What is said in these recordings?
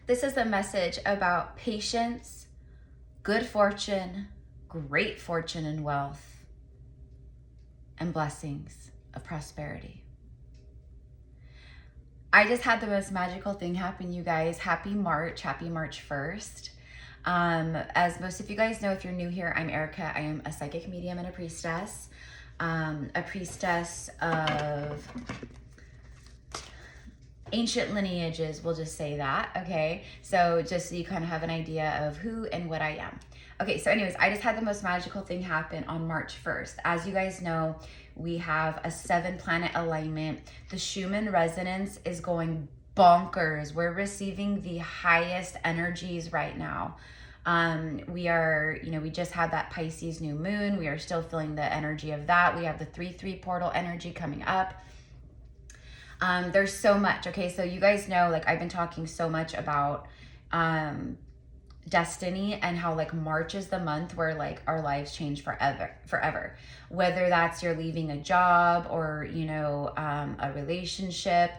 This is a message about patience, good fortune, great fortune and wealth, and blessings of prosperity. I just had the most magical thing happen, you guys. Happy March 1st. As most of you guys know, if you're new here, I'm Erica. I am a psychic medium and a priestess of ancient lineages, we'll just say that, okay? So just so you kind of have an idea of who and what I am. Okay, so anyways, I just had the most magical thing happen on March 1st. As you guys know, we have a 7-planet alignment. The Schumann resonance is going bonkers. We're receiving the highest energies right now. We are, we just had that Pisces new moon. We are still feeling the energy of that. We have the 3-3 portal energy coming up. There's so much. Okay, so you guys know, like, I've been talking so much about destiny and how, like, March is the month where, like, our lives change forever. Whether that's you're leaving a job or, a relationship,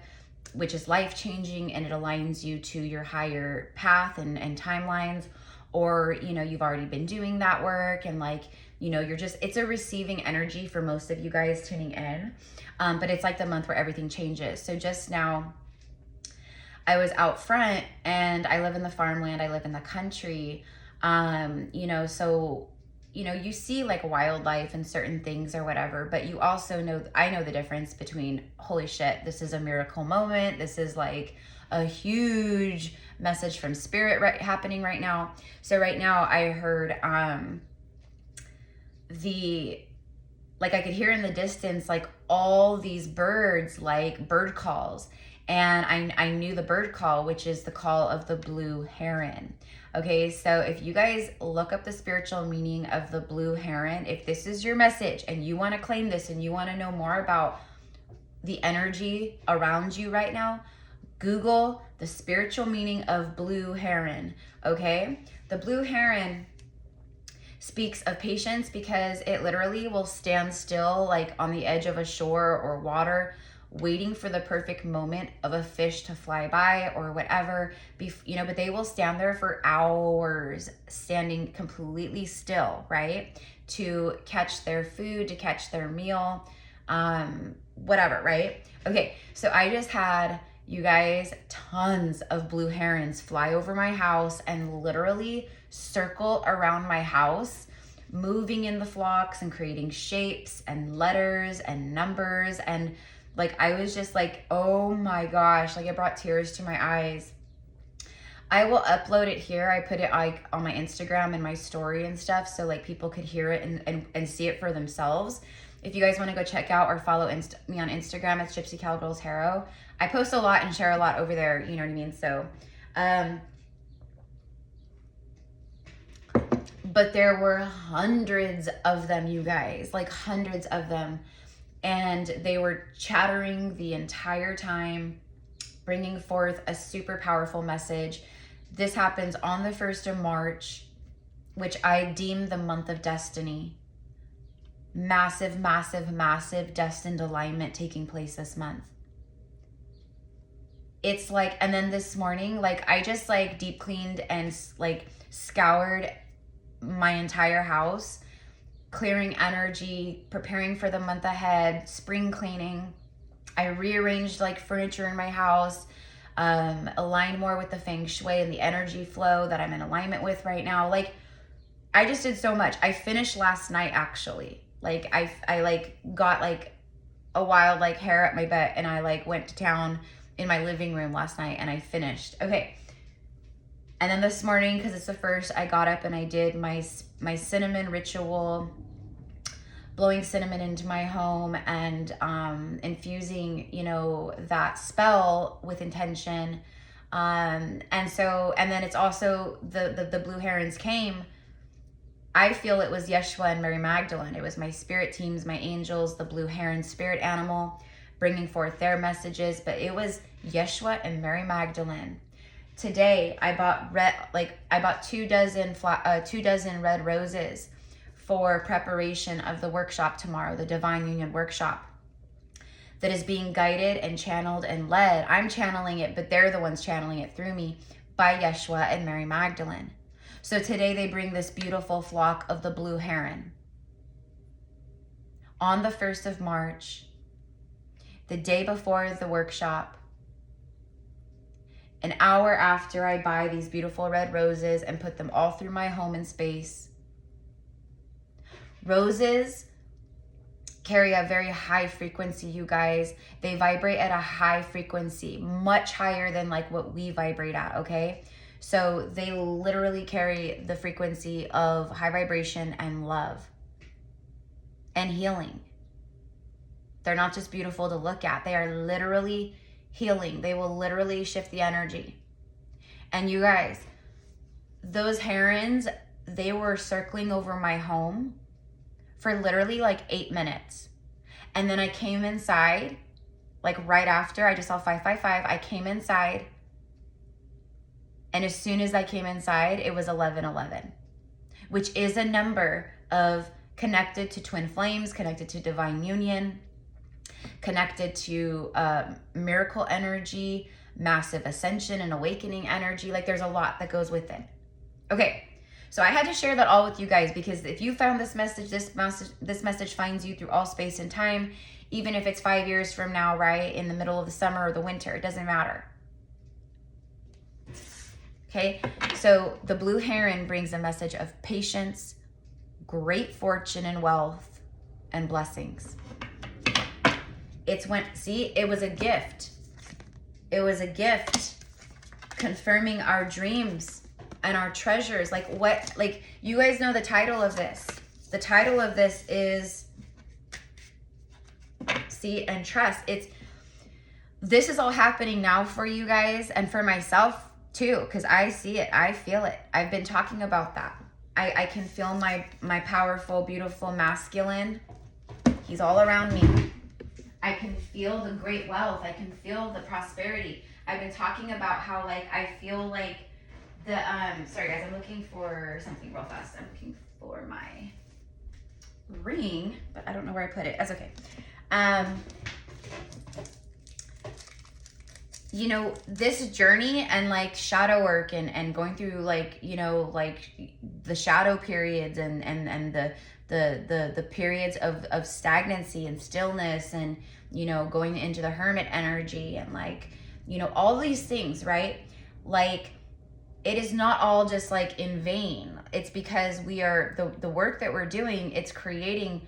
which is life-changing and it aligns you to your higher path and timelines, or, you've already been doing that work and, like, it's a receiving energy for most of you guys tuning in. But it's like the month where everything changes. So just now, I was out front and I live in the farmland. I live in the country. So, you see like wildlife and certain things or whatever, but you also know, I know the difference between, holy shit, this is a miracle moment. This is like a huge message from spirit happening right now. So right now I heard, I could hear in the distance, like all these birds, like bird calls. And I knew the bird call, which is the call of the blue heron. Okay, so if you guys look up the spiritual meaning of the blue heron, if this is your message and you want to claim this and you want to know more about the energy around you right now, Google the spiritual meaning of blue heron, okay? The blue heron speaks of patience because it literally will stand still, like on the edge of a shore or water, waiting for the perfect moment of a fish to fly by or whatever, but they will stand there for hours, standing completely still, right? To catch their food, to catch their meal, whatever, right? Okay, so I just had, you guys, tons of blue herons fly over my house and literally circle around my house, moving in the flocks and creating shapes and letters and numbers. And like, I was just like, oh my gosh, like it brought tears to my eyes. I will upload it here. I put it like on my Instagram and my story and stuff, so like people could hear it and see it for themselves. If you guys want to go check out or follow me on Instagram, it's GypsyCowgirlTarot. I post a lot and share a lot over there, you know what I mean? So, but there were hundreds of them, you guys, like hundreds of them. And they were chattering the entire time, bringing forth a super powerful message. This happens on the 1st of March, which I deem the month of destiny. Massive, massive, massive destined alignment taking place this month. It's like, and then this morning, like I just like deep cleaned and like scoured my entire house, clearing energy, preparing for the month ahead, spring cleaning. I rearranged like furniture in my house, aligned more with the feng shui and the energy flow that I'm in alignment with right now. Like I just did so much. I finished last night actually. Like I like got like a wild like hair at my butt and I like went to town in my living room last night and I finished. Okay. And then this morning, because it's the 1st, I got up and I did my cinnamon ritual, blowing cinnamon into my home and infusing, that spell with intention. And then it's also the blue herons came. I feel it was Yeshua and Mary Magdalene. It was my spirit teams, my angels, the blue heron spirit animal, bringing forth their messages. But it was Yeshua and Mary Magdalene. Today, I bought 2 dozen red roses for preparation of the workshop tomorrow, the Divine Union workshop that is being guided and channeled and led. I'm channeling it, but they're the ones channeling it through me by Yeshua and Mary Magdalene. So today they bring this beautiful flock of the blue heron. On the 1st of March, the day before the workshop, an hour after I buy these beautiful red roses and put them all through my home and space. Roses carry a very high frequency, you guys. They vibrate at a high frequency, much higher than like what we vibrate at, okay? So they literally carry the frequency of high vibration and love and healing. They're not just beautiful to look at. They are literally healing. They will literally shift the energy. And you guys, those herons, they were circling over my home for literally like 8 minutes. And then I came inside, like right after, I just saw 555. I came inside. And as soon as I came inside, it was 1111, which is a number of connected to twin flames, connected to divine union, connected to miracle energy, massive ascension and awakening energy. Like there's a lot that goes with it. Okay, so I had to share that all with you guys, because if you found this message, this message finds you through all space and time, even if it's 5 years from now, right? In the middle of the summer or the winter, it doesn't matter. Okay, so the blue heron brings a message of patience, great fortune and wealth, and blessings. See, it was a gift. It was a gift confirming our dreams and our treasures. Like what, like you guys know the title of this. The title of this is See and Trust. This is all happening now for you guys and for myself too, because I see it, I feel it. I've been talking about that. I can feel my powerful, beautiful masculine. He's all around me. I can feel the great wealth. I can feel the prosperity. I've been talking about how like I feel like the sorry guys, I'm looking for something real fast. I'm looking for my ring, but I don't know where I put it. That's okay. You know, this journey and like shadow work and going through like, you know, like the shadow periods and the periods of stagnancy and stillness and, you know, going into the hermit energy and like, you know, all these things, right? Like it is not all just like in vain. It's because we are, the work that we're doing, it's creating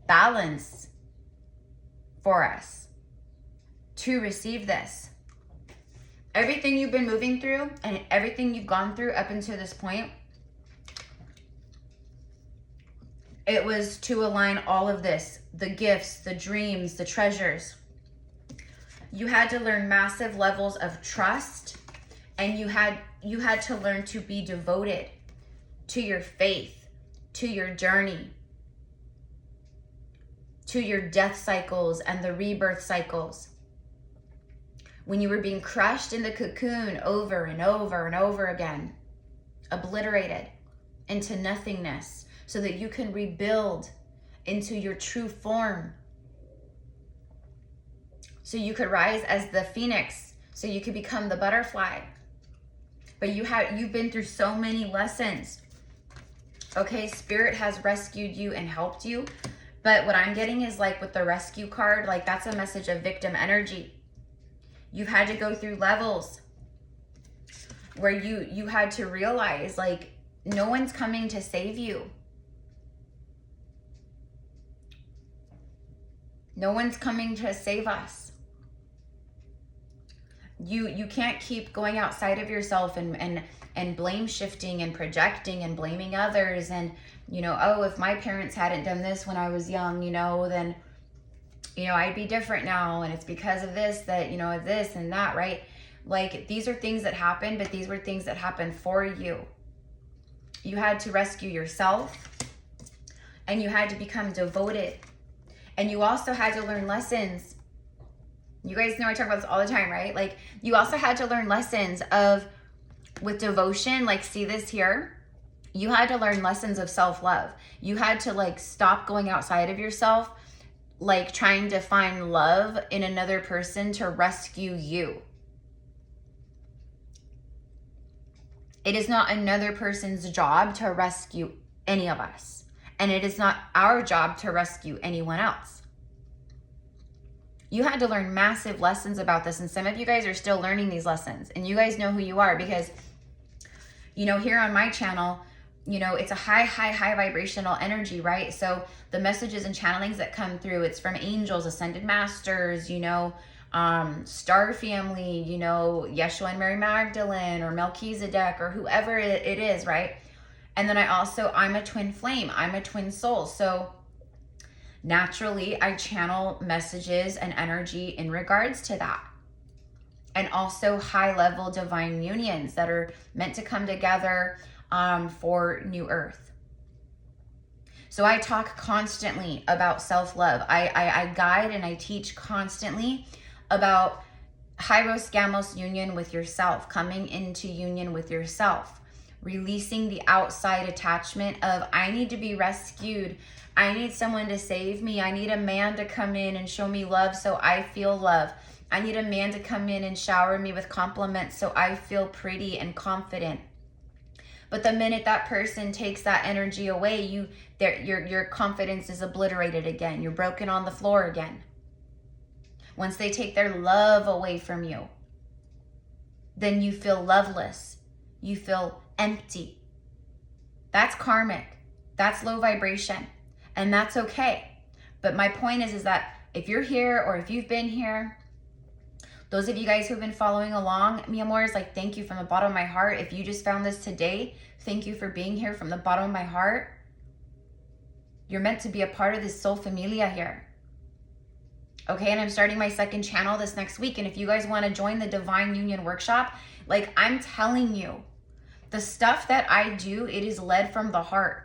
balance for us to receive this. Everything you've been moving through and everything you've gone through up until this point, it was to align all of this, the gifts, the dreams, the treasures. You had to learn massive levels of trust, and you had to learn to be devoted to your faith, to your journey, to your death cycles and the rebirth cycles. When you were being crushed in the cocoon over and over and over again, obliterated into nothingness so that you can rebuild into your true form. So you could rise as the phoenix, so you could become the butterfly. But you've been through so many lessons. Okay, Spirit has rescued you and helped you. But what I'm getting is like with the rescue card, like that's a message of victim energy. You've had to go through levels where you had to realize like no one's coming to save you. No one's coming to save us. You can't keep going outside of yourself and blame shifting and projecting and blaming others and, you know, oh, if my parents hadn't done this when I was young, you know, then, you know, I'd be different now. And it's because of this that, you know, this and that, right? Like these are things that happened, but these were things that happened for you. You had to rescue yourself and you had to become devoted. And you also had to learn lessons. You guys know I talk about this all the time, right? Like you also had to learn lessons of, with devotion, like see this here? You had to learn lessons of self-love. You had to like stop going outside of yourself, like trying to find love in another person to rescue you. It is not another person's job to rescue any of us. And it is not our job to rescue anyone else. You had to learn massive lessons about this. And some of you guys are still learning these lessons. And you guys know who you are because, you know, here on my channel, you know, it's a high vibrational energy, right? So the messages and channelings that come through, it's from angels, ascended masters, you know, star family, you know, Yeshua and Mary Magdalene or Melchizedek or whoever it is, right? And then I'm a twin flame. I'm a twin soul. So naturally, I channel messages and energy in regards to that. And also high-level divine unions that are meant to come together for new earth. So I talk constantly about self-love. I guide and I teach constantly about Hyros Gamos union with yourself, coming into union with yourself, releasing the outside attachment of I need to be rescued. I need someone to save me. I need a man to come in and show me love so I feel love. I need a man to come in and shower me with compliments so I feel pretty and confident. But the minute that person takes that energy away, your confidence is obliterated again. You're broken on the floor again. Once they take their love away from you, then you feel loveless. You feel empty. That's karmic. That's low vibration. And that's okay. But my point is that if you're here or if you've been here, those of you guys who've been following along, mi amores, like thank you from the bottom of my heart. If you just found this today, thank you for being here from the bottom of my heart. You're meant to be a part of this soul familia here. Okay, and I'm starting my second channel this next week. And if you guys want to join the Divine Union Workshop, like I'm telling you, the stuff that I do, it is led from the heart.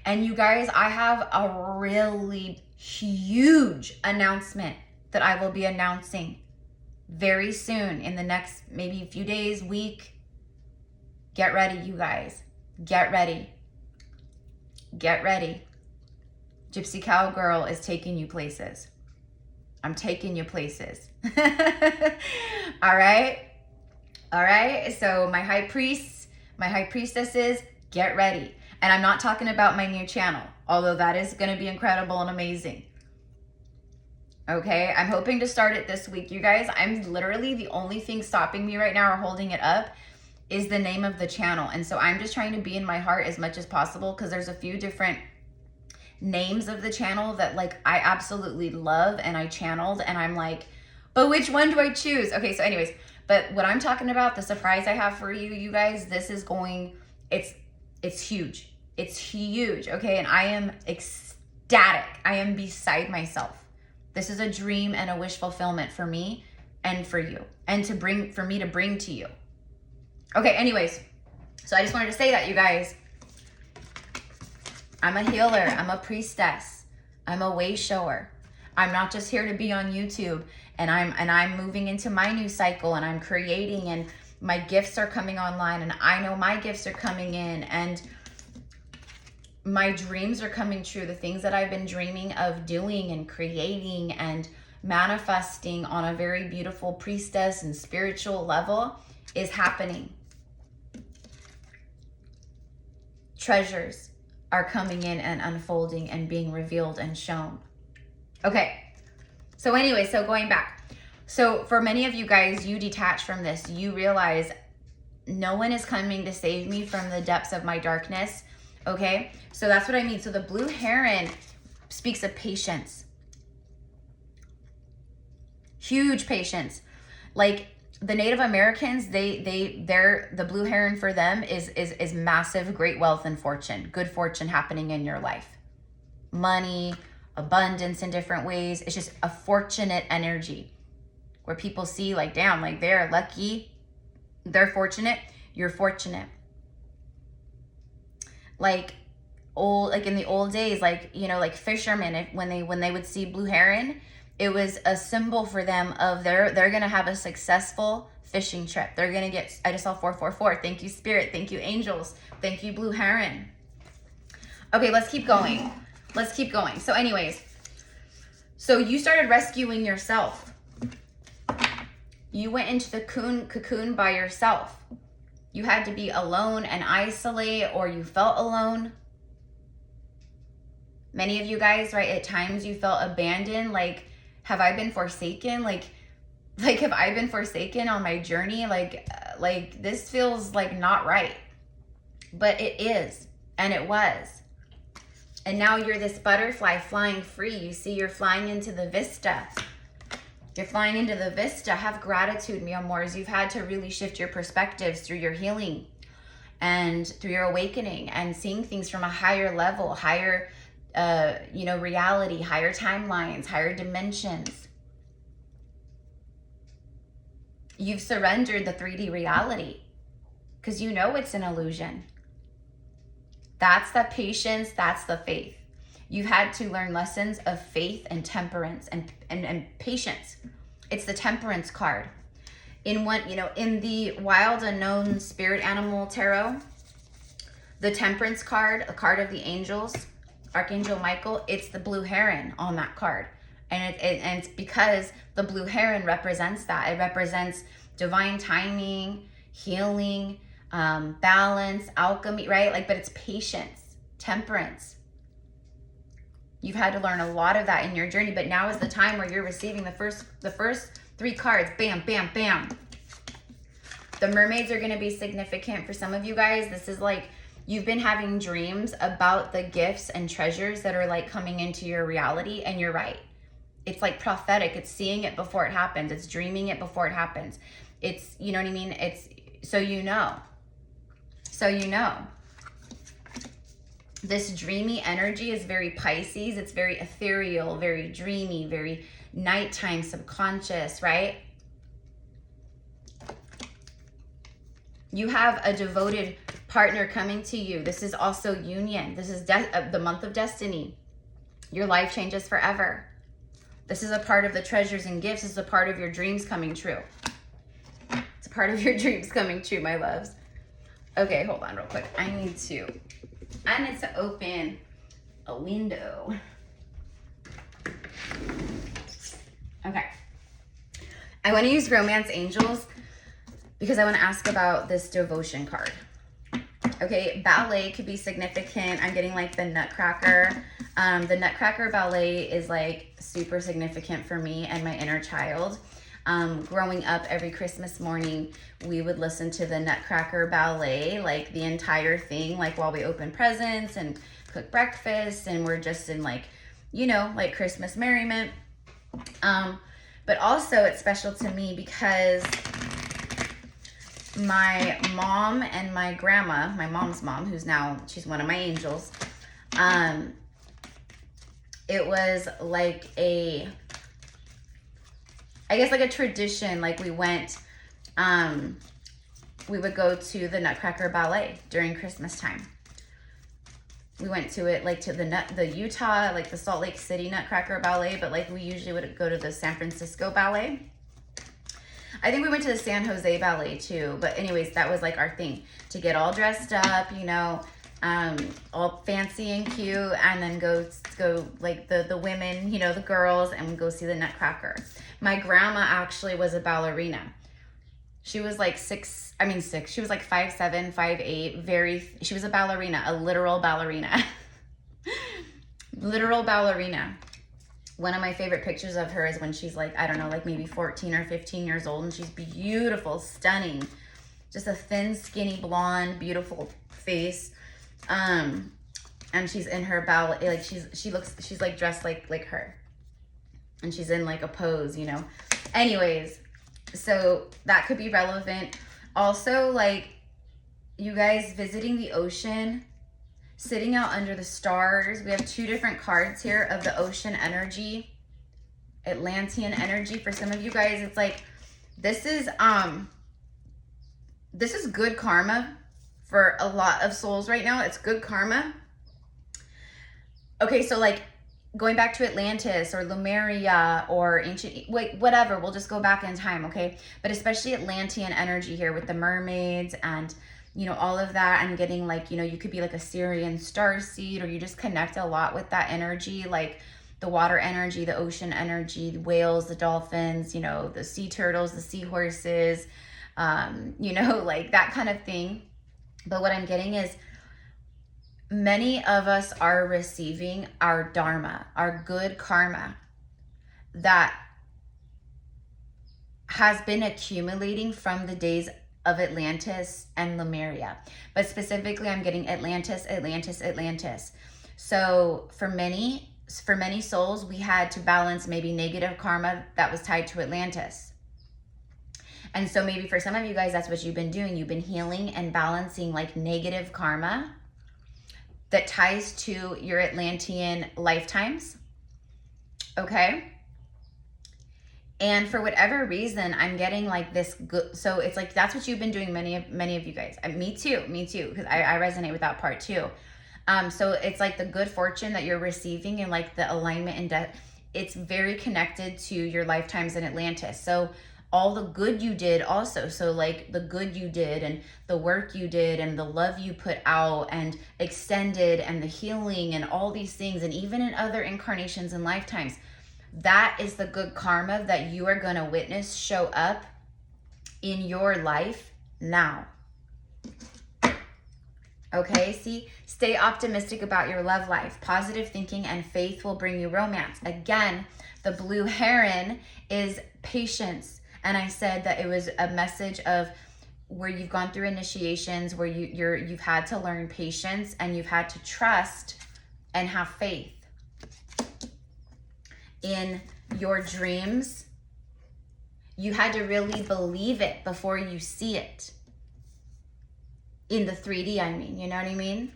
And you guys, I have a really huge announcement that I will be announcing very soon in the next maybe few days, week. Get ready, you guys. Get ready. Get ready. Gypsy Cowgirl is taking you places. I'm taking you places. All right? All right? So my high priests, my high priestesses, get ready. And I'm not talking about my new channel, although that is going to be incredible and amazing. Okay? I'm hoping to start it this week. You guys, I'm literally the only thing stopping me right now or holding it up is the name of the channel. And so I'm just trying to be in my heart as much as possible because there's a few different names of the channel that like I absolutely love and I channeled and I'm like, but which one do I choose? Okay, so anyways, but what I'm talking about, the surprise I have for you, you guys, this is going, it's huge. It's huge, okay? And I am ecstatic. I am beside myself. This is a dream and a wish fulfillment for me and for you and for me to bring to you. Okay, anyways, so I just wanted to say that, you guys. I'm a healer. I'm a priestess. I'm a way shower. I'm not just here to be on YouTube and I'm moving into my new cycle and I'm creating and my gifts are coming online and I know my gifts are coming in and my dreams are coming true. The things that I've been dreaming of doing and creating and manifesting on a very beautiful priestess and spiritual level is happening. Treasures are coming in and unfolding and being revealed and shown. Okay, so anyway, so going back. So for many of you guys, you detach from this. You realize no one is coming to save me from the depths of my darkness, okay? So that's what I mean. So the blue heron speaks of patience. Huge patience. Like the Native Americans, the blue heron for them is massive, great wealth and fortune, good fortune happening in your life. Money, abundance in different ways. It's just a fortunate energy where people see like, damn, like they're lucky, they're fortunate, you're fortunate. Like in the old days, like, you know, like fishermen, when they would see blue heron, it was a symbol for them of they're going to have a successful fishing trip. They're going to get, I just saw 444. Thank you, Spirit. Thank you, angels. Thank you, blue heron. Okay, let's keep going. Let's keep going. So anyways, so you started rescuing yourself. You went into the cocoon by yourself. You had to be alone and isolate, or you felt alone. Many of you guys, right, at times you felt abandoned. Like, have I been forsaken? Like have I been forsaken on my journey? Like this feels like not right. But it is, and it was. And now you're this butterfly flying free. You see, you're flying into the vista. You're flying into the vista. Have gratitude, mi amors. You've had to really shift your perspectives through your healing and through your awakening and seeing things from a higher level, higher, reality, higher timelines, higher dimensions. You've surrendered the 3D reality because you know it's an illusion. That's the patience, that's the faith. You've had to learn lessons of faith and temperance and patience. It's the temperance card. In the wild unknown spirit animal tarot, the temperance card, a card of the angels, Archangel Michael, it's the blue heron on that card. And it's because the blue heron represents that. It represents divine timing, healing, balance, alchemy, right? But it's patience, temperance. You've had to learn a lot of that in your journey, but now is the time where you're receiving the first 3 cards. Bam, bam, bam. The mermaids are going to be significant for some of you guys. This is like you've been having dreams about the gifts and treasures that are like coming into your reality, and you're right. It's like prophetic. It's seeing it before it happens. It's dreaming it before it happens. It's, you know what I mean? It's so you know. So you know. This dreamy energy is very Pisces. It's very ethereal, very dreamy, very nighttime, subconscious, right? You have a devoted partner coming to you. This is also union. This is the month of destiny. Your life changes forever. This is a part of the treasures and gifts. This is a part of your dreams coming true. It's a part of your dreams coming true, my loves. Okay, hold on real quick. I need to open a window. Okay. I want to use Romance Angels because I want to ask about this devotion card. Okay, ballet could be significant. I'm getting like the Nutcracker. The Nutcracker ballet is like super significant for me and my inner child. Growing up, every Christmas morning, we would listen to the Nutcracker ballet, like the entire thing, like while we open presents and cook breakfast, and we're just in like, like Christmas merriment. But also it's special to me because my mom and my grandma, my mom's mom, she's one of my angels, it was like a tradition. Like we went, we would go to the Nutcracker ballet during Christmas time. We went to it like to the Utah, like the Salt Lake City Nutcracker ballet, but like we usually would go to the San Francisco ballet. I think we went to the San Jose ballet too, but anyways, that was like our thing, to get all dressed up, all fancy and cute, and then go like the women, the girls, and go see the Nutcracker. My grandma actually was a ballerina. She was like she was like 5'7", 5'8", she was a ballerina, a literal ballerina. Literal ballerina. One of my favorite pictures of her is when she's like, I don't know, like maybe 14 or 15 years old, and she's beautiful, stunning. Just a thin, skinny, blonde, beautiful face. And she's in her ballet, like she's like dressed like her. And she's in like a pose, Anyways, so that could be relevant. Also, like, you guys visiting the ocean, sitting out under the stars. We have 2 different cards here of the ocean energy, Atlantean energy. For some of you guys, it's like, this is good karma for a lot of souls right now. It's good karma. Okay, so like going back to Atlantis or Lemuria or ancient, whatever, we'll just go back in time, okay? But especially Atlantean energy here with the mermaids and, all of that, and getting like, you could be like a Syrian starseed, or you just connect a lot with that energy, like the water energy, the ocean energy, the whales, the dolphins, the sea turtles, the seahorses, you know, like that kind of thing. But what I'm getting is many of us are receiving our dharma, our good karma that has been accumulating from the days of Atlantis and Lemuria. But specifically, I'm getting Atlantis, Atlantis, Atlantis. So for many souls, we had to balance maybe negative karma that was tied to Atlantis. And so maybe for some of you guys, that's what you've been doing. You've been healing and balancing like negative karma that ties to your Atlantean lifetimes. Okay? And for whatever reason, I'm getting like this good, so it's like, that's what you've been doing, many of you guys. Me too, because I resonate with that part too. So it's like the good fortune that you're receiving and like the alignment and it's very connected to your lifetimes in Atlantis. So all the good you did also, so like the good you did and the work you did and the love you put out and extended and the healing and all these things, and even in other incarnations and lifetimes, that is the good karma that you are going to witness show up in your life now. Okay, see, stay optimistic about your love life. Positive thinking and faith will bring you romance. Again, the blue heron is patience. And I said that it was a message of where you've gone through initiations, where you've had to learn patience and you've had to trust and have faith in your dreams. You had to really believe it before you see it. In the 3D, I mean, you know what I mean?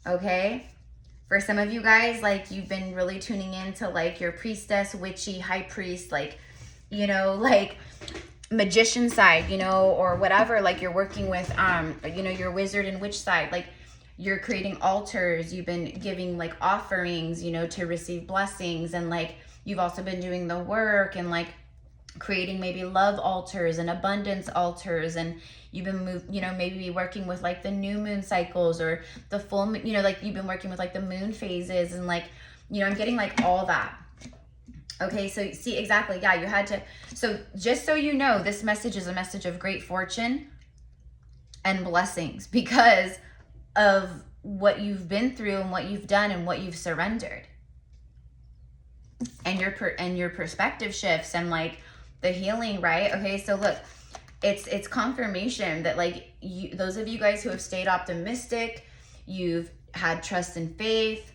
Okay? For some of you guys, like you've been really tuning into like your priestess, witchy, high priest, like, you know, like magician side, you know, or whatever, like you're working with, you know, your wizard and witch side, like you're creating altars, you've been giving like offerings, you know, to receive blessings, and like you've also been doing the work and like creating maybe love altars and abundance altars, and you've been you know, maybe working with like the new moon cycles or the full moon, you know, like you've been working with like the moon phases, and like, you know, I'm getting like all that. Okay, so see, exactly, yeah, you had to, so just so you know, this message is a message of great fortune and blessings because of what you've been through and what you've done and what you've surrendered. And your perspective shifts and like the healing, right? Okay, so look, it's confirmation that like those of you guys who have stayed optimistic, you've had trust and faith,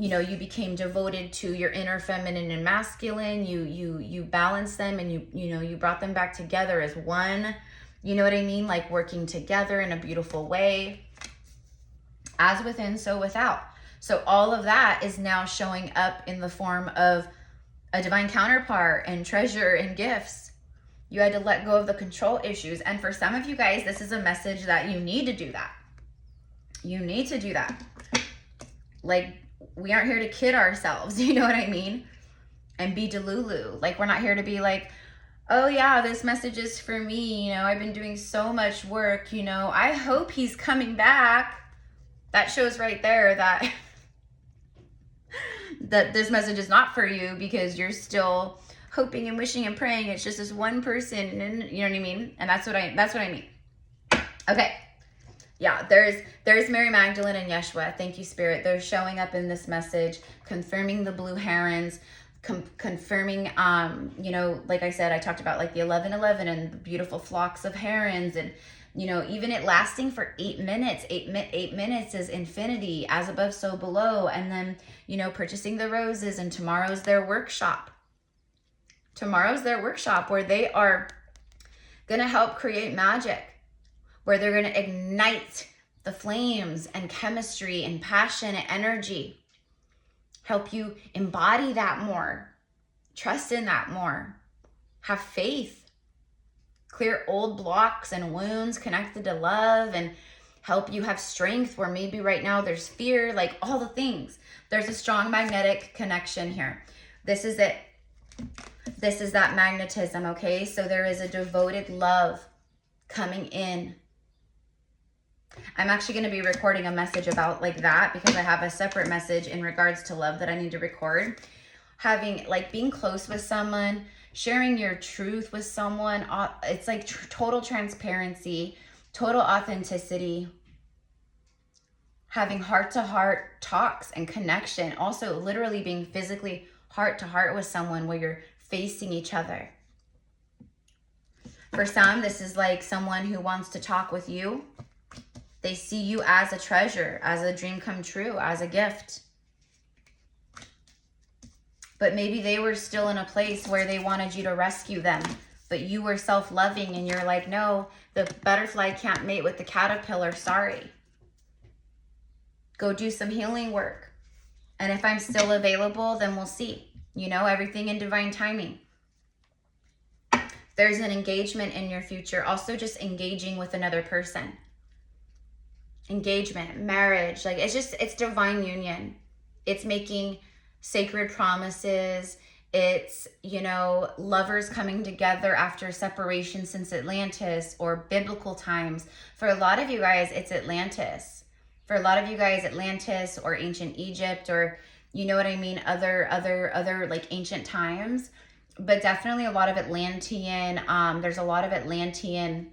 you know, you became devoted to your inner feminine and masculine, you balanced them, and you know, you brought them back together as one, you know what I mean? Like working together in a beautiful way, as within, so without. So all of that is now showing up in the form of a divine counterpart and treasure and gifts. You had to let go of the control issues. And for some of you guys, this is a message that you need to do that. You need to do that. Like, we aren't here to kid ourselves, you know what I mean? And be delulu. Like, we're not here to be like, oh yeah, this message is for me. You know, I've been doing so much work, you know, I hope he's coming back. That shows right there that that this message is not for you, because you're still hoping and wishing and praying it's just this one person, and you know what I mean? And that's what I mean. Okay. Yeah, there's Mary Magdalene and Yeshua. Thank you, Spirit. They're showing up in this message, confirming the blue herons, confirming, you know, like I said, I talked about like the 1111 and the beautiful flocks of herons, and you know, even it lasting for 8 minutes. 8 minutes is infinity, as above, so below. And then, you know, purchasing the roses, and tomorrow's their workshop. Tomorrow's their workshop where they are going to help create magic, where they're going to ignite the flames and chemistry and passion and energy, help you embody that more, trust in that more, have faith, clear old blocks and wounds connected to love, and help you have strength where maybe right now there's fear, like all the things. There's a strong magnetic connection here. This is it. This is that magnetism, okay? So there is a devoted love coming in. I'm actually going to be recording a message about like that, because I have a separate message in regards to love that I need to record. Having like being close with someone, sharing your truth with someone. It's like total transparency, total authenticity, having heart-to-heart talks and connection. Also literally being physically heart-to-heart with someone where you're facing each other. For some, this is like someone who wants to talk with you. They see you as a treasure, as a dream come true, as a gift. But maybe they were still in a place where they wanted you to rescue them, but you were self-loving and you're like, no, the butterfly can't mate with the caterpillar, sorry. Go do some healing work. And if I'm still available, then we'll see. You know, everything in divine timing. There's an engagement in your future. Also just engaging with another person. Engagement, marriage, like it's divine union. It's making sacred promises. It's, you know, lovers coming together after separation since Atlantis or biblical times. For a lot of you guys, it's Atlantis. For a lot of you guys, Atlantis or ancient Egypt, or you know what I mean, other like ancient times. But definitely a lot of Atlantean, there's a lot of Atlantean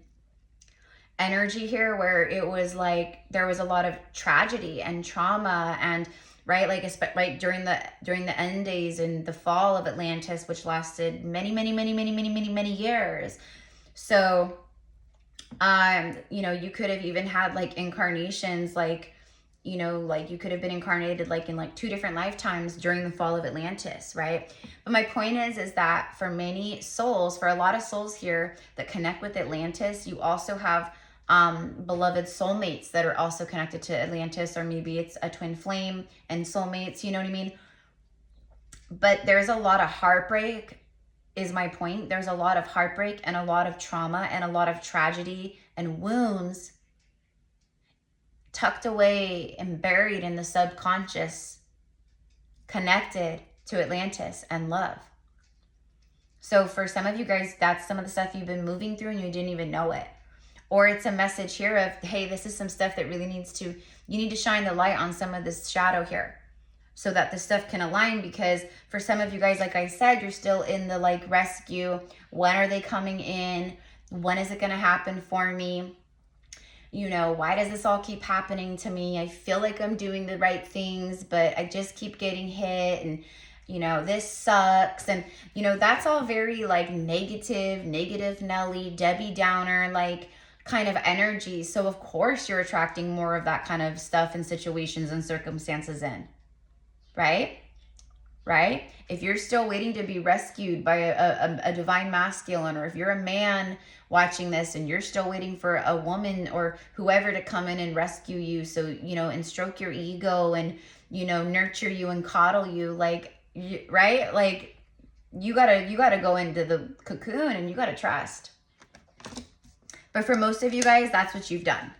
energy here where it was like there was a lot of tragedy and trauma, and right, like right during the end days and the fall of Atlantis, which lasted many years. So you know, you could have even had like incarnations, like, you know, like you could have been incarnated like in like 2 different lifetimes during the fall of Atlantis, right? But my point is that for many souls, for a lot of souls here that connect with Atlantis, you also have beloved soulmates that are also connected to Atlantis, or maybe it's a twin flame and soulmates, you know what I mean? But there's a lot of heartbreak, is my point. There's a lot of heartbreak and a lot of trauma and a lot of tragedy and wounds tucked away and buried in the subconscious, connected to Atlantis and love. So for some of you guys, that's some of the stuff you've been moving through and you didn't even know it. Or it's a message here of, hey, this is some stuff that really you need to shine the light on some of this shadow here so that the stuff can align. Because for some of you guys, like I said, you're still in the like rescue. When are they coming in? When is it going to happen for me? You know, why does this all keep happening to me? I feel like I'm doing the right things, but I just keep getting hit, and you know, this sucks. And you know, that's all very like negative Nelly, Debbie Downer, like kind of energy. So of course you're attracting more of that kind of stuff and situations and circumstances in, right? If you're still waiting to be rescued by a divine masculine, or if you're a man watching this and you're still waiting for a woman or whoever to come in and rescue you, so, you know, and stroke your ego and, you know, nurture you and coddle you, like, right? Like, you gotta go into the cocoon and you gotta trust. But for most of you guys, that's what you've done.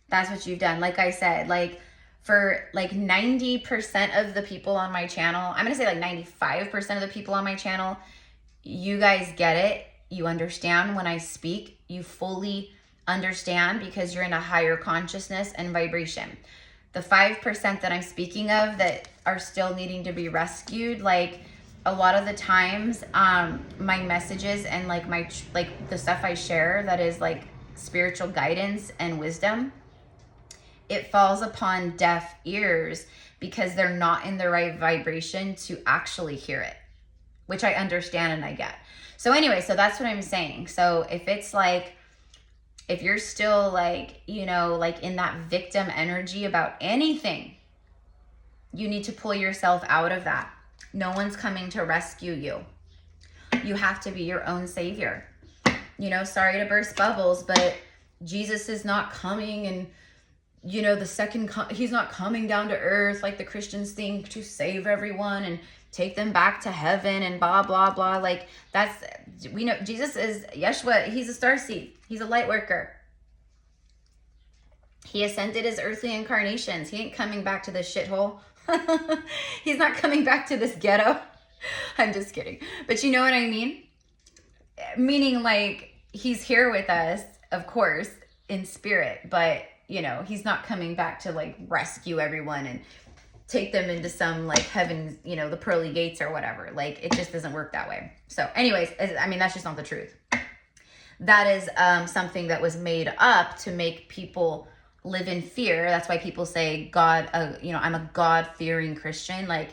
That's what you've done. Like I said, like for like 90% of the people on my channel, I'm going to say like 95% of the people on my channel, you guys get it. You understand when I speak, you fully understand because you're in a higher consciousness and vibration. The 5% that I'm speaking of that are still needing to be rescued, like a lot of the times, my messages and like the stuff I share that is like spiritual guidance and wisdom, it falls upon deaf ears because they're not in the right vibration to actually hear it, which I understand and I get. So anyway, so that's what I'm saying. So if it's like, if you're still like, you know, like in that victim energy about anything, you need to pull yourself out of that. No one's coming to rescue you. You have to be your own savior. You know, sorry to burst bubbles, but Jesus is not coming and, you know, he's not coming down to earth like the Christians think to save everyone and take them back to heaven and blah, blah, blah. Like we know Jesus is Yeshua. He's a starseed. He's a light worker. He ascended his earthly incarnations. He ain't coming back to this shithole. He's not coming back to this ghetto. I'm just kidding. But you know what I mean? Meaning like he's here with us, of course, in spirit, but you know, he's not coming back to like rescue everyone and take them into some like heaven, you know, the pearly gates or whatever. Like it just doesn't work that way. So anyways, I mean, that's just not the truth. That is something that was made up to make people live in fear. That's why people say God, you know, I'm a God-fearing Christian. Like,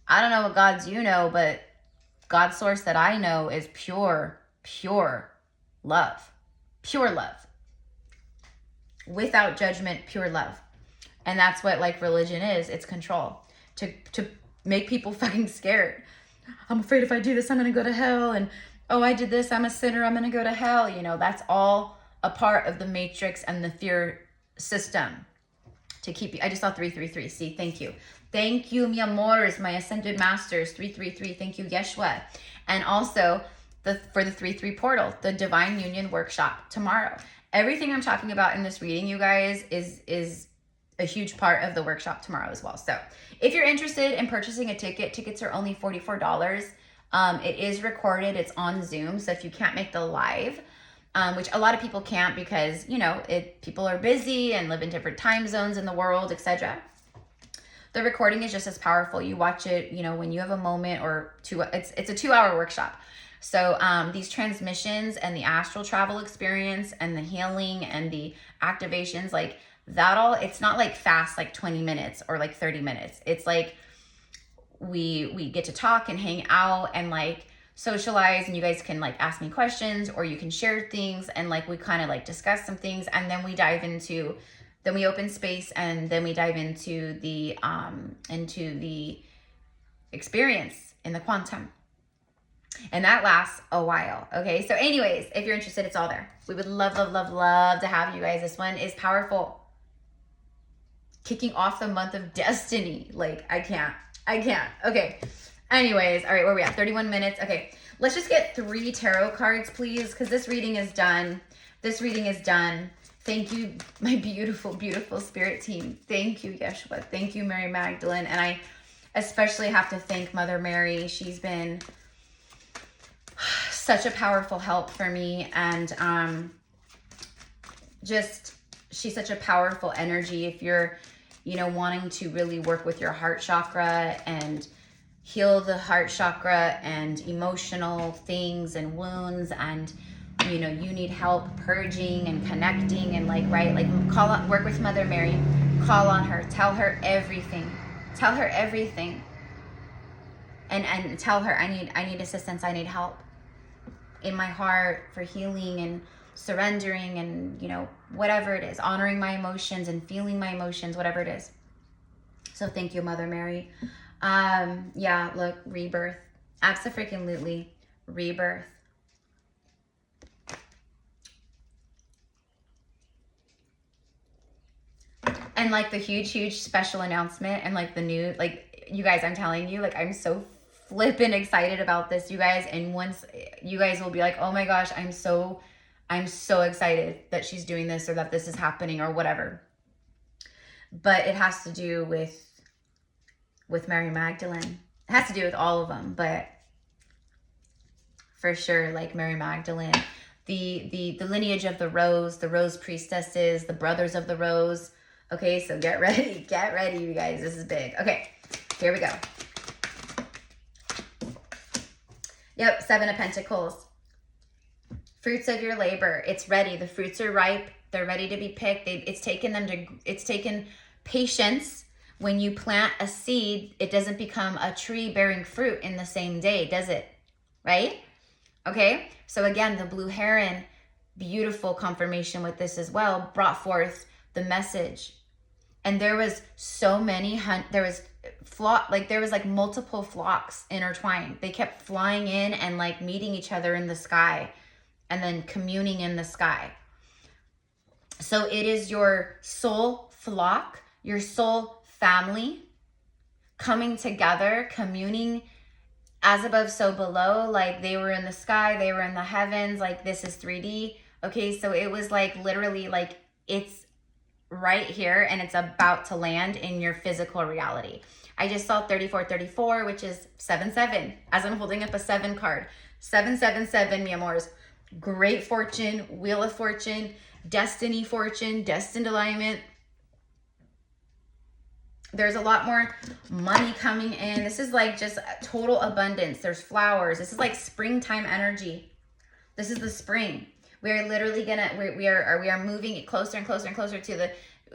I don't know what gods you know, but God's source that I know is pure love. Pure love. Without judgment, pure love. And that's what like religion is. It's control. To make people fucking scared. I'm afraid if I do this, I'm going to go to hell. And, oh, I did this, I'm a sinner, I'm going to go to hell. You know, that's all a part of the matrix and the fear system to keep you. I just saw 333. See, thank you. Thank you, mi amores, my ascended masters. 333. Thank you, Yeshua. And also for the 3-3 portal, the Divine Union workshop tomorrow. Everything I'm talking about in this reading, you guys, is a huge part of the workshop tomorrow as well. So if you're interested in purchasing a ticket, tickets are only $44. It is recorded. It's on Zoom. So if you can't make the live, which a lot of people can't because, you know, people are busy and live in different time zones in the world, etc. The recording is just as powerful. You watch it, you know, when you have a moment or two. It's a 2-hour workshop. So these transmissions and the astral travel experience and the healing and the activations, like that all, it's not like fast, like 20 minutes or like 30 minutes. It's like we get to talk and hang out and like socialize, and you guys can like ask me questions or you can share things, and like we kind of like discuss some things, and then we dive into, then we open space, and then we dive into the experience in the quantum. And that lasts a while. Okay. So anyways, if you're interested, it's all there. We would love to have you guys. This one is powerful. Kicking off the month of destiny. Like I can't. Okay. Anyways. All right. Where are we at? 31 minutes. Okay. Let's just get 3 tarot cards, please. Because this reading is done. Thank you, my beautiful, beautiful spirit team. Thank you, Yeshua. Thank you, Mary Magdalene. And I especially have to thank Mother Mary. She's been such a powerful help for me, and she's such a powerful energy if you're, you know, wanting to really work with your heart chakra and heal the heart chakra and emotional things and wounds, and you know, you need help purging and connecting and like, right, like work with Mother Mary, call on her, tell her everything, and tell her I need assistance, I need help in my heart for healing and surrendering and, you know, whatever it is, honoring my emotions and feeling my emotions, whatever it is. So thank you, Mother Mary. Yeah, look, rebirth. Abso-freaking-lutely. Rebirth. And like the huge special announcement and like the new, like you guys, I'm telling you, like I'm so flippin' excited about this, you guys. And once you guys will be like, oh my gosh, I'm so excited that she's doing this or that this is happening or whatever. But it has to do with Mary Magdalene. It has to do with all of them, but for sure, like Mary Magdalene, the lineage of the rose priestesses, the brothers of the rose. Okay, so get ready, you guys. This is big. Okay, here we go. Yep, 7 of Pentacles. Fruits of your labor. It's ready. The fruits are ripe. They're ready to be picked. It's taken patience. When you plant a seed, it doesn't become a tree bearing fruit in the same day, does it? Right? Okay, so again, the blue heron, beautiful confirmation with this as well, brought forth the message. And there was so many, there was like multiple flocks intertwined. They kept flying in and like meeting each other in the sky and then communing in the sky. So it is your soul flock, your soul family coming together, communing as above, so below. Like they were in the sky, they were in the heavens, like this is 3D. Okay, so it was like literally like it's right here and it's about to land in your physical reality. I just saw 3434, which is 77, as I'm holding up a 7 card. 777, mi amors. Great fortune, wheel of fortune, destiny fortune, destined alignment. There's a lot more money coming in. This is like just total abundance. There's flowers. This is like springtime energy. This is the spring. We are literally gonna, we are moving it closer and closer and closer to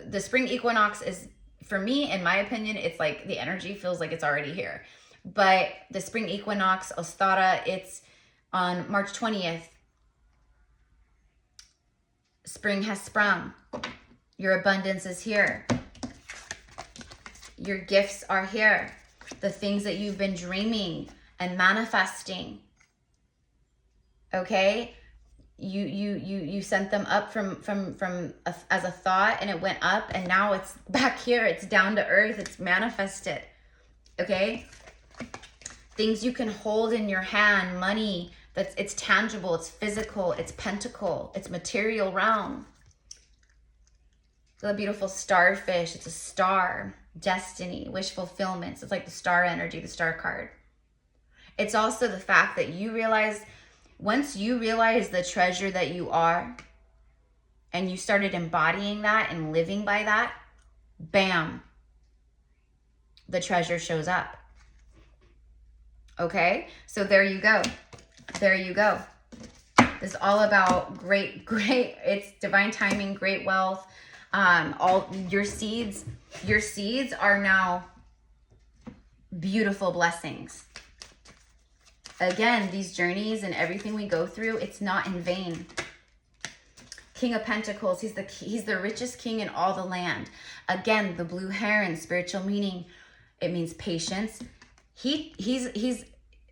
the spring equinox is, for me, in my opinion, it's like the energy feels like it's already here. But the spring equinox, Ostara, it's on March 20th. Spring has sprung. Your abundance is here. Your gifts are here. The things that you've been dreaming and manifesting. Okay? You sent them up as a thought, and it went up, and now it's back here. It's down to earth. It's manifested. Okay? Things you can hold in your hand, money, it's tangible, it's physical, it's pentacle, it's material realm. The beautiful starfish, it's a star, destiny, wish fulfillments. It's like the star energy, the star card. It's also the fact that you realize, once you realize the treasure that you are, and you started embodying that and living by that, bam, the treasure shows up. Okay, so there you go. There you go. It's all about great, it's divine timing, great wealth. All your seeds are now beautiful blessings. Again, these journeys and everything we go through, it's not in vain. King of Pentacles, he's the richest king in all the land. Again, the blue heron, spiritual meaning, it means patience. He's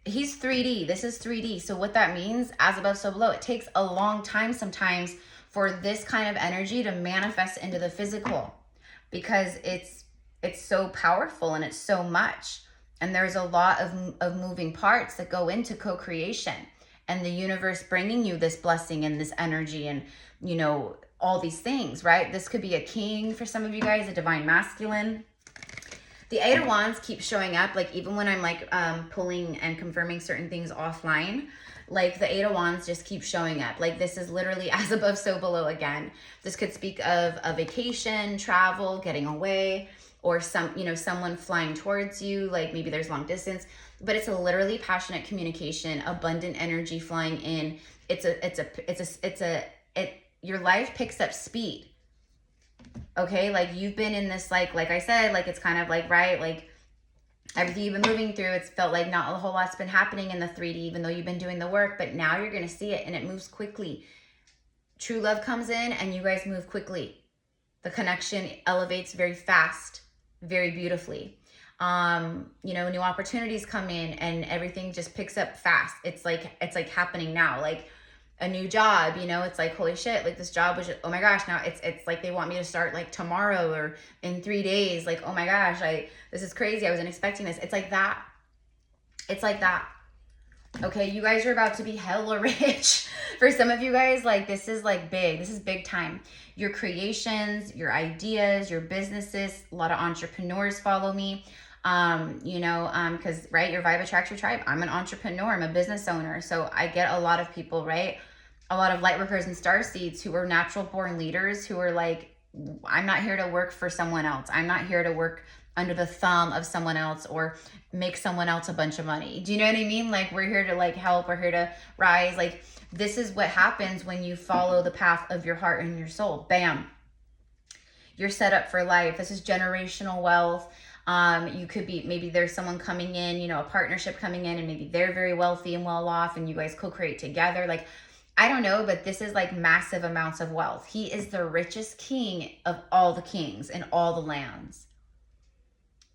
3D. This is 3D. So what that means, as above, so below, it takes a long time sometimes for this kind of energy to manifest into the physical, because it's so powerful and it's so much. And there's a lot of moving parts that go into co-creation, and the universe bringing you this blessing and this energy and, you know, all these things, right? This could be a king for some of you guys, a divine masculine. The Eight of Wands keeps showing up, like even when I'm like pulling and confirming certain things offline, like the Eight of Wands just keeps showing up. Like this is literally as above, so below again. This could speak of a vacation, travel, getting away, or someone flying towards you, like maybe there's long distance, but it's a literally passionate communication, abundant energy flying in. Your life picks up speed. Okay, like you've been in this, like I said, like it's kind of like, right, like everything you've been moving through, it's felt like not a whole lot's been happening in the 3D, even though you've been doing the work, but now you're going to see it and it moves quickly. True love comes in and you guys move quickly. The connection elevates very fast, very beautifully. New opportunities come in and everything just picks up fast. It's like happening now. Like a new job, it's like, holy shit, like this job was just, oh my gosh, now it's like they want me to start like tomorrow or in 3 days. Like, oh my gosh, this is crazy. I wasn't expecting this. It's like that. It's like that. Okay, you guys are about to be hella rich. For some of you guys, like this is like big. This is big time. Your creations, your ideas, your businesses, a lot of entrepreneurs follow me. Because right, your vibe attracts your tribe. I'm an entrepreneur, I'm a business owner. So I get a lot of people, right? A lot of light workers and star seeds who are natural born leaders who are like, I'm not here to work for someone else. I'm not here to work under the thumb of someone else or make someone else a bunch of money. Do you know what I mean? Like we're here to like help, we're here to rise. Like this is what happens when you follow the path of your heart and your soul. Bam. You're set up for life. This is generational wealth. You could be, maybe there's someone coming in, a partnership coming in, and maybe they're very wealthy and well off and you guys co-create together. Like, I don't know, but this is like massive amounts of wealth. He is the richest king of all the kings in all the lands.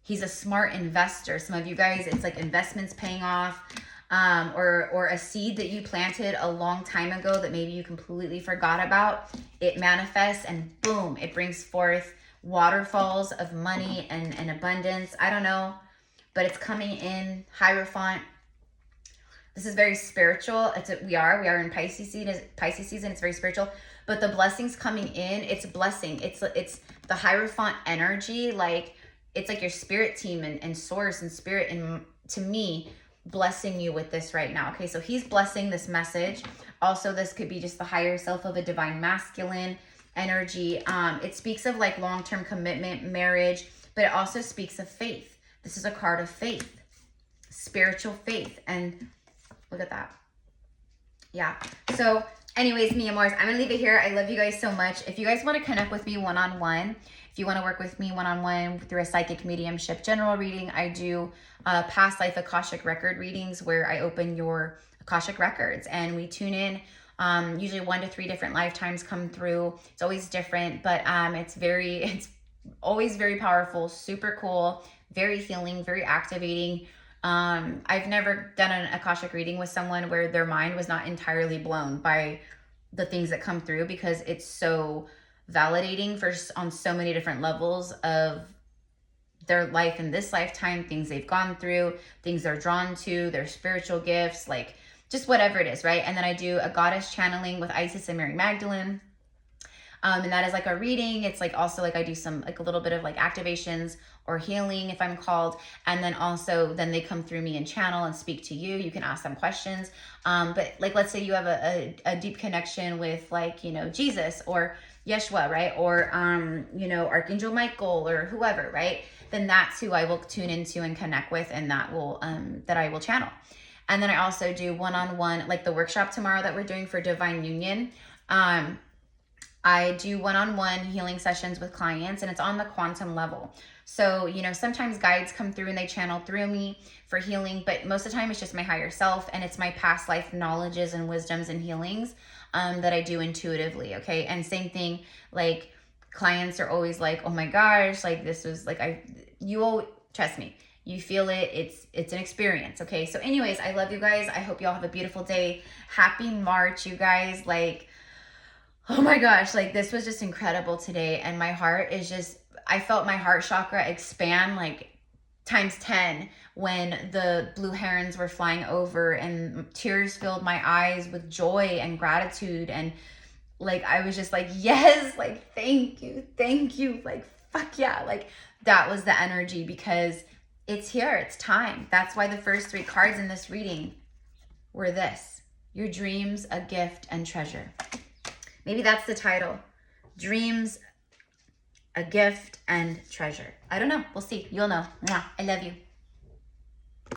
He's a smart investor. Some of you guys, it's like investments paying off, or a seed that you planted a long time ago that maybe you completely forgot about. It manifests and boom, it brings forth waterfalls of money and abundance. I don't know, but it's coming in. Hierophant. This is very spiritual. We are in Pisces season. It's very spiritual, but the blessings coming in, it's a blessing. It's the Hierophant energy. Like it's like your spirit team and source and spirit, and to me, blessing you with this right now. Okay, so he's blessing this message. Also, this could be just the higher self of a divine masculine energy. It speaks of like long-term commitment, marriage, but but it also speaks of faith. This is a card of faith, spiritual faith. And look at that. Yeah. So anyways, mi amores, I'm going to leave it here. I love you guys so much. If you guys want to connect with me one-on-one, if you want to work with me one-on-one through a psychic mediumship general reading, I do past life Akashic record readings where I open your Akashic records and we tune in. Usually 1 to 3 different lifetimes come through. It's always different, but it's always very powerful, super cool, very healing, very activating. I've never done an Akashic reading with someone where their mind was not entirely blown by the things that come through, because it's so validating on so many different levels of their life in this lifetime, things they've gone through, things they're drawn to, their spiritual gifts, like just whatever it is, right? And then I do a goddess channeling with Isis and Mary Magdalene. And that is like a reading. It's like also like I do some like a little bit of like activations or healing if I'm called. And then also then they come through me and channel and speak to you. You can ask them questions. But like, let's say you have a deep connection with like, you know, Jesus or Yeshua, right? Or, you know, Archangel Michael or whoever, right? Then that's who I will tune into and connect with, and that will, that I will channel. And then I also do one-on-one, like the workshop tomorrow that we're doing for Divine Union. I do one-on-one healing sessions with clients, and it's on the quantum level. So, you know, sometimes guides come through and they channel through me for healing, but most of the time it's just my higher self, and it's my past life knowledges and wisdoms and healings that I do intuitively, okay? And same thing, like clients are always like, oh my gosh, like this was like, trust me, you feel it, it's an experience, okay? So anyways, I love you guys. I hope you all have a beautiful day. Happy March, you guys. Like, oh my gosh, like this was just incredible today. And my heart is just, I felt my heart chakra expand like times 10 when the blue herons were flying over, and tears filled my eyes with joy and gratitude. And like, I was just like, yes, like, thank you. Like, fuck yeah. Like that was the energy, because it's here, it's time. That's why the first 3 cards in this reading were this: your dreams, a gift, and treasure. Maybe that's the title. Dreams, a gift, and treasure. I don't know. We'll see. You'll know. Mwah. I love you.